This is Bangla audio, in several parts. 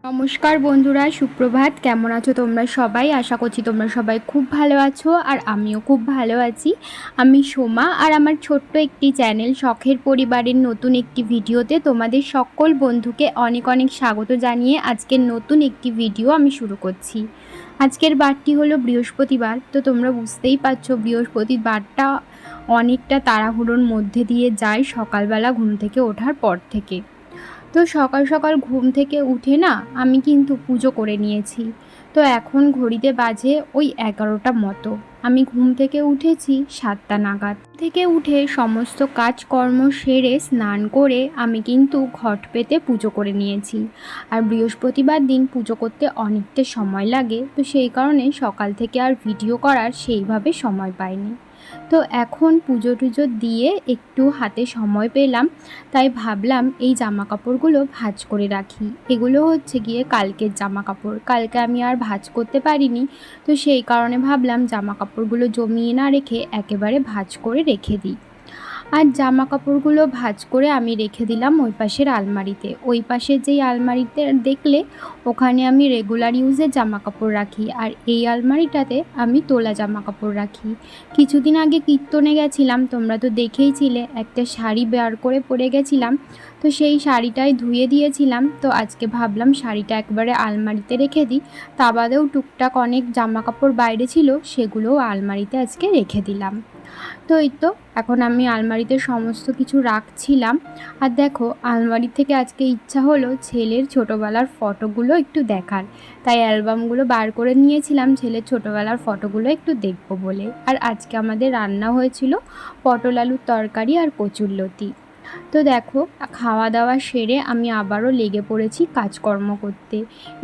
নমস্কার বন্ধুরা, সুপ্রভাত। কেমন আছো তোমরা সবাই? আশা করছি তোমরা সবাই খুব ভালো আছো, আর আমিও খুব ভালো আছি। আমি সোমা, আর আমার ছোট্ট একটি চ্যানেল শখের পরিবারের নতুন একটি ভিডিওতে তোমাদের সকল বন্ধুকে অনেক অনেক স্বাগত জানিয়ে আজকের নতুন একটি ভিডিও আমি শুরু করছি। আজকের বারটি হলো বৃহস্পতিবার। তো তোমরা বুঝতেই পারছো বৃহস্পতিবারটা অনেকটা তাড়াহুড়োর মধ্যে দিয়ে যায় সকালবেলা ঘুম থেকে ওঠার পর থেকে। তো সকাল সকাল ঘুম থেকে উঠে না আমি কিন্তু পুজো করে নিয়েছি। তো এখন ঘড়িতে বাজে ওই 11টা মতো। আমি ঘুম থেকে উঠেছি 7টা নাগাদ। থেকে উঠে সমস্ত কাজকর্ম সেরে স্নান করে আমি কিন্তু ঘট পেতে পুজো করে নিয়েছি। আর বৃহস্পতিবার দিন পুজো করতে অনেকটা সময় লাগে, তো সেই কারণে সকাল থেকে আর ভিডিও করার সেইভাবে সময় পাইনি। তো এখন পুজো টুজো দিয়ে একটু হাতে সময় পেলাম, তাই ভাবলাম এই জামা কাপড়গুলো ভাঁজ করে রাখি। এগুলো হচ্ছে গিয়ে কালকের জামা কাপড়, কালকে আমি আর ভাঁজ করতে পারিনি। তো সেই কারণে ভাবলাম জামা কাপড়গুলো জমিয়ে না রেখে একেবারে ভাঁজ করে রেখে দিই। আর জামা কাপড়গুলো ভাঁজ করে আমি রেখে দিলাম ওই পাশের আলমারিতে। ওই পাশের যেই আলমারিতে দেখলে ওখানে আমি রেগুলার ইউজের জামা কাপড় রাখি, আর এই আলমারিটাতে আমি তোলা জামা কাপড় রাখি। কিছুদিন আগে কীর্তনে গেছিলাম, তোমরা তো দেখেইছিলে, একটা শাড়ি বের করে পরে গেছিলাম। তো সেই শাড়িটাই ধুয়ে দিয়েছিলাম। তো আজকে ভাবলাম শাড়িটা একবারে আলমারিতে রেখে দিই। তা বাদেও টুকটাক অনেক জামা কাপড় বাইরে ছিল, সেগুলোও আলমারিতে আজকে রেখে দিলাম। তো এই তো এখন আমি আলমারিতে সমস্ত কিছু রাখছিলাম। আর দেখো, আলমারি থেকে আজকে ইচ্ছা হলো ছেলের ছোটোবেলার ফটোগুলো একটু দেখার, তাই অ্যালবামগুলো বার করে নিয়েছিলাম ছেলের ছোটোবেলার ফটোগুলো একটু দেখবো বলে। আর আজকে আমাদের রান্না হয়েছিল পটল আলুর তরকারি আর কচুরলতি। তো দেখো, খাওয়া দাওয়া সেরে আমি আবারও লেগে পড়েছি কাজকর্ম করতে।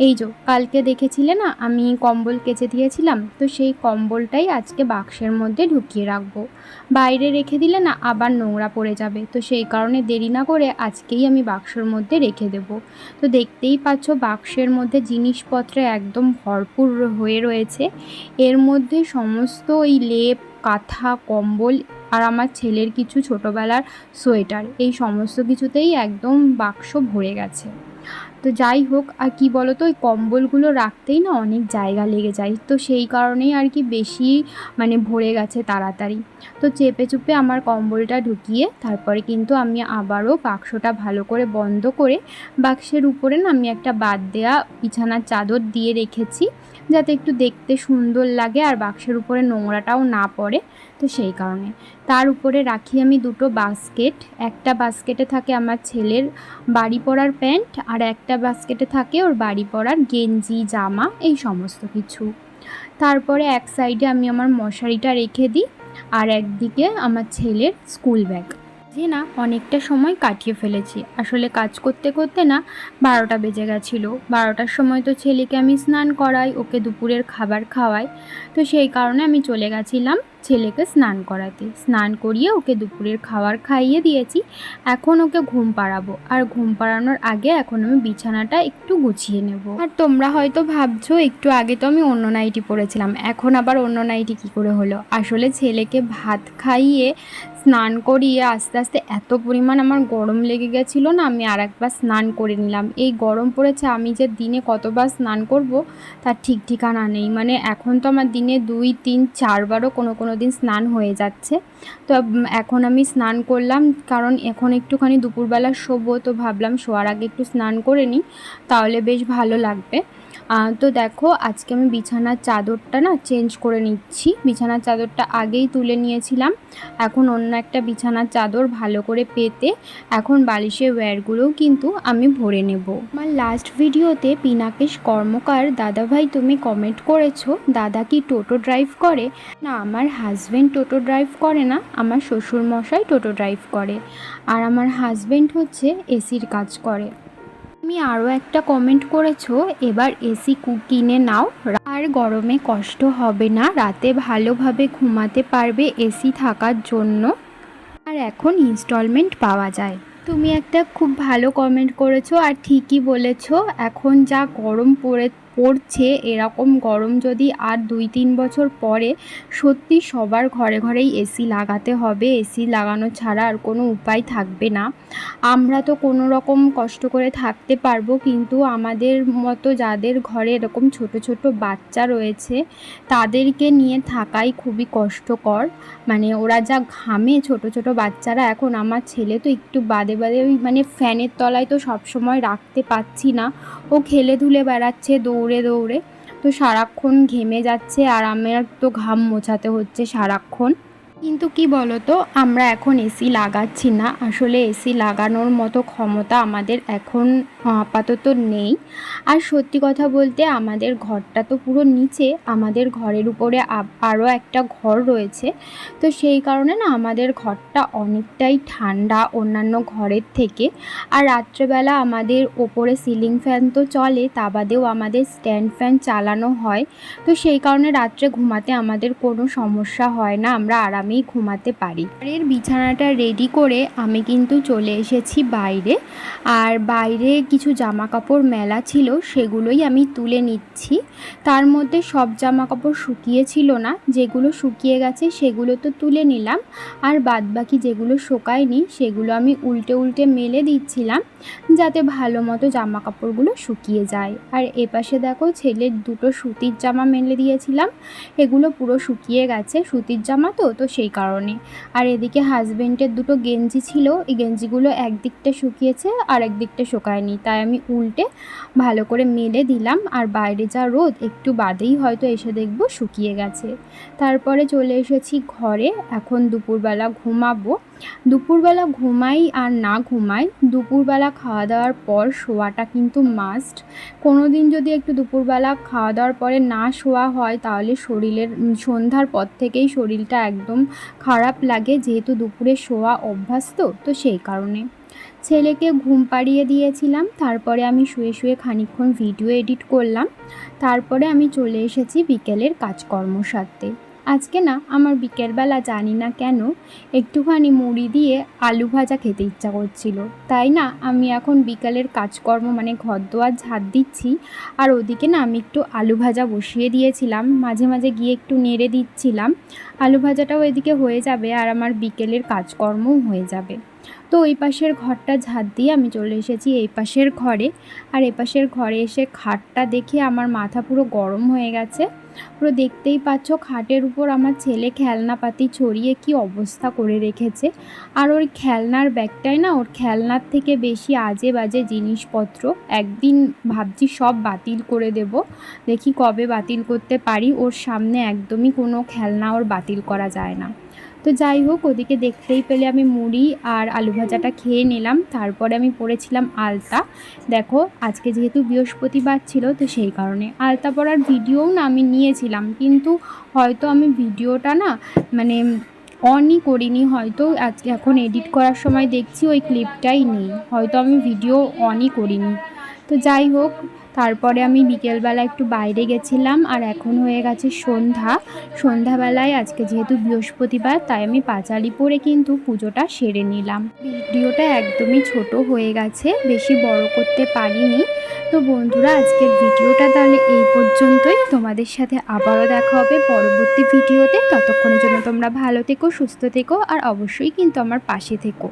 এই যে কালকে দেখেছিলে না আমি কম্বল কেচে দিয়েছিলাম, তো সেই কম্বলটাই আজকে বাক্সের মধ্যে ঢুকিয়ে রাখবো। বাইরে রেখে দিলে না আবার নোংরা পড়ে যাবে, তো সেই কারণে দেরি না করে আজকেই আমি বাক্সের মধ্যে রেখে দেব। তো দেখতেই পাচ্ছ বাক্সের মধ্যে জিনিসপত্রে একদম ভরপুর হয়ে রয়েছে। এর মধ্যে সমস্ত ওই লেপ, কাঁথা, কম্বল আর আমার ছেলের কিছু ছোটোবেলার সোয়েটার, এই সমস্ত কিছুতেই একদম বাক্স ভরে গেছে। তো যাই হোক, আর কি বলো তো, ওই কম্বলগুলো রাখতেই না অনেক জায়গা লেগে যায়, তো সেই কারণেই আর কি বেশি ভরে গেছে তাড়াতাড়ি। তো চেপে চুপে আমার কম্বলটা ঢুকিয়ে তারপরে কিন্তু আমি আবারও বাক্সটা ভালো করে বন্ধ করে বাক্সের উপরে না আমি একটা বাদ দেয়া বিছানার চাদর দিয়ে রেখেছি, যাতে একটু দেখতে সুন্দর লাগে আর বাক্সের উপরে নোংরাটাও না পড়ে। তো সেই কারণে তার উপরে রাখি আমি দুটো বাস্কেট। একটা বাস্কেটে থাকে আমার ছেলের বাড়ি পরার প্যান্ট, আর একটা বাস্কেটে থাকে ওর বাড়ি পরার গেঞ্জি, জামা, এই সমস্ত কিছু। তারপরে এক সাইডে আমি আমার মশারিটা রেখে দিই, আর একদিকে আমার ছেলের স্কুল ব্যাগ। যে না অনেকটা সময় কাটিয়ে ফেলেছি, আসলে কাজ করতে করতে না 12টা বেজে গেছিলো। 12টার সময় তো ছেলেকে আমি স্নান করাই, ওকে দুপুরের খাবার খাওয়াই। তো সেই কারণে আমি চলে গেছিলাম ছেলেকে স্নান করাতে। স্নান করিয়ে ওকে দুপুরের খাবার খাইয়ে দিয়েছি। এখন ওকে ঘুম পাড়াবো, আর ঘুম পাড়ানোর আগে এখন আমি বিছানাটা একটু গুছিয়ে নেব। আর তোমরা হয়তো ভাবছো একটু আগে তো আমি অন্য নাইটি পরেছিলাম, এখন আবার অন্য নাইটি কী করে হলো। আসলে ছেলেকে ভাত খাইয়ে স্নান করিয়ে আস্তে আস্তে এত পরিমাণ আমার গরম লেগে গেছিলো না, আমি আর একবার স্নান করে নিলাম। এই গরম পড়েছে, আমি যে দিনে কতবার স্নান করব তার ঠিক ঠিকানা নেই। এখন তো আমার দিনে 2, 3, 4বারও কোনো দিন স্নান হয়ে যাচ্ছে। তো এখন আমি স্নান করলাম, কারণ এখন একটুখানি দুপুরবেলা শোবো, তো ভাবলাম শোয়ার আগে একটু স্নান করে নিই, তাহলে বেশ ভালো লাগবে। তো দেখো, আজকে আমি বিছানার চাদরটা না চেঞ্জ করে নিচ্ছি। বিছানার চাদরটা আগেই তুলে নিয়েছিলাম, এখন অন্য একটা বিছানার চাদর ভালো করে পেতে এখন বালিশের ওয়্যারগুলোও কিন্তু আমি ভরে নেব। আমার লাস্ট ভিডিওতে পিনাকেশ কর্মকার দাদাভাই তুমি কমেন্ট করেছো দাদা কি টোটো ড্রাইভ করে। না, আমার হাজব্যান্ড টোটো ড্রাইভ করে না, আমার শ্বশুরমশাই টোটো ড্রাইভ করে, আর আমার হাজব্যান্ড হচ্ছে এসির কাজ করে। তুমি আরও একটা কমেন্ট করেছো এবার এসি কিনে নাও, আর গরমে কষ্ট হবে না, রাতে ভালোভাবে ঘুমাতে পারবে এসি থাকার জন্য, আর এখন ইনস্টলমেন্ট পাওয়া যায়। তুমি একটা খুব ভালো কমেন্ট করেছো, আর ঠিকই বলেছো, এখন যা গরম পড়ছে, এরকম গরম যদি আর 2-3 বছর পরে, সত্যি সবার ঘরে ঘরেই এসি লাগাতে হবে। এসি লাগানো ছাড়া আর কোনো উপায় থাকবে না। আমরা তো কোনো রকম কষ্ট করে থাকতে পারবো, কিন্তু আমাদের মতো যাদের ঘরে এরকম ছোট ছোট বাচ্চা রয়েছে তাদেরকে নিয়ে থাকাই খুবই কষ্টকর। মানে ওরা যা ঘামে ছোট ছোট বাচ্চারা, এখন আমার ছেলে তো একটু বাদে বাদে ওই মানে ফ্যানের তলায় তো সব সময় রাখতে পাচ্ছি না, ও খেলে ধুলে বেড়াচ্ছে দৌড়ে দৌড়ে, তো সারাক্ষণ ঘেমে যাচ্ছে আর আমার তো ঘাম মোছাতে হচ্ছে সারাক্ষণ। কিন্তু কি বলতো, আমরা এখন এসি লাগাচ্ছি না, আসলে এসি লাগানোর মতো ক্ষমতা আমাদের এখন আপাতত নেই। আর সত্যি কথা বলতে আমাদের ঘরটা তো পুরো নিচে, আমাদের ঘরের উপরে আরও একটা ঘর রয়েছে, তো সেই কারণে না আমাদের ঘরটা অনেকটাই ঠান্ডা অন্যান্য ঘরের থেকে। আর রাত্রেবেলা আমাদের ওপরে সিলিং ফ্যান তো চলে, তা বাদেও আমাদের স্ট্যান্ড ফ্যান চালানো হয়, তো সেই কারণে রাত্রে ঘুমাতে আমাদের কোনো সমস্যা হয় না, আমরা আরামেই ঘুমাতে পারি। এর বিছানাটা রেডি করে আমি কিন্তু চলে এসেছি বাইরে, আর বাইরে কিছু জামা কাপড় মেলা ছিল সেগুলোই আমি তুলে নিচ্ছি। তার মধ্যে সব জামা কাপড় শুকিয়েছিল না, যেগুলো শুকিয়ে গেছে সেগুলো তো তুলে নিলাম, আর বাদবাকি যেগুলো শুকায়নি সেগুলো আমি উল্টে উল্টে মেলে দিচ্ছিলাম যাতে ভালো মতো জামা কাপড়গুলো শুকিয়ে যায়। আর এপাশে দেখো ছেলের দুটো সুতির জামা মেলে দিয়েছিলাম, এগুলো পুরো শুকিয়ে গেছে, সুতির জামা তো সেই কারণে। আর এদিকে হাজবেন্ডের দুটো গেঞ্জি ছিল, এই গেঞ্জিগুলো একদিকটা শুকিয়েছে আর একদিকটা শুকায়নি, তাই আমি উল্টে ভালো করে মেলে দিলাম। আর বাইরে যা রোদ, একটু বাদেই হয়তো এসে দেখব শুকিয়ে গেছে। তারপরে চলে এসেছি ঘরে, এখন দুপুরবেলা ঘুমাবো। দুপুরবেলা ঘুমাই আর না ঘুমাই, দুপুরবেলা খাওয়া দাওয়ার পর শোয়াটা কিন্তু মাস্ট। কোনো দিন যদি একটু দুপুরবেলা খাওয়া দাওয়ার পরে না শোয়া হয় তাহলে শরীরের সন্ধ্যার পর থেকেই শরীরটা একদম খারাপ লাগে, যেহেতু দুপুরে শোয়া অভ্যাস তো সেই কারণে। ছেলেকে ঘুম পাড়িয়ে দিয়েছিলাম, তারপরে আমি শুয়ে শুয়ে খানিকক্ষণ ভিডিও এডিট করলাম, তারপরে আমি চলে এসেছি বিকেলের কাজকর্ম সারতে। আজকে না আমার বিকেলবেলা জানি না কেন একটুখানি মুড়ি দিয়ে আলু ভাজা খেতে ইচ্ছা করছিল, তাই না আমি এখন বিকেলের কাজকর্ম মানে ঘর দোয়ার ঝাড় দিচ্ছি, আর ওদিকে না আমি একটু আলু ভাজা বসিয়ে দিয়েছিলাম, মাঝে মাঝে গিয়ে একটু নেড়ে দিচ্ছিলাম। আলু ভাজাটাও এদিকে হয়ে যাবে আর আমার বিকেলের কাজকর্মও হয়ে যাবে। তো ওই পাশের ঘরটা ঝাড় দিয়ে আমি চলে এসেছি এই পাশের ঘরে, আর এ পাশের ঘরে এসে খাটটা দেখে আমার মাথা পুরো গরম হয়ে গেছে। পুরো দেখতেই পাচ্ছ খাটের উপর আমার ছেলে খেলনাপাতি ছড়িয়ে কি অবস্থা করে রেখেছে, আর ওর খেলনার ব্যাগটায় না ওর খেলনার থেকে বেশি আজে বাজে জিনিসপত্র। একদিন ভাবছি সব বাতিল করে দেব, দেখি কবে বাতিল করতে পারি, ওর সামনে একদমই কোনো খেলনা ওর বাতিল করা যায় না। তো যাই হোক, ওদিকে দেখতেই পেলে আমি মুড়ি আর আলু ভাজাটা খেয়ে নিলাম, তারপরে আমি পরেছিলাম আলতা। দেখো আজকে যেহেতু বৃহস্পতিবার ছিল তো সেই কারণে আলতা পরার ভিডিওও না আমি নিয়েছিলাম, কিন্তু হয়তো আমি ভিডিওটা না মানে অনই করিনি, হয়তো এখন এডিট করার সময় দেখছি ওই ক্লিপটাই নেই, হয়তো আমি ভিডিও অনই করিনি। তো যাই হোক, তারপরে আমি বিকেলবেলা একটু বাইরে গেছিলাম, আর এখন হয়ে গেছে সন্ধ্যাবেলায় আজকে যেহেতু বৃহস্পতিবার তাই আমি পাঁচালি পরে কিন্তু পুজোটা সেরে নিলাম। ভিডিওটা একদমই ছোট হয়ে গেছে, বেশি বড় করতে পারিনি। তো বন্ধুরা, আজকের ভিডিওটা তাহলে এই পর্যন্তই, তোমাদের সাথে আবারও দেখা হবে পরবর্তী ভিডিওতে। ততক্ষণের জন্য তোমরা ভালো থেকো, সুস্থ থেকো, আর অবশ্যই কিন্তু আমার পাশে থেকো।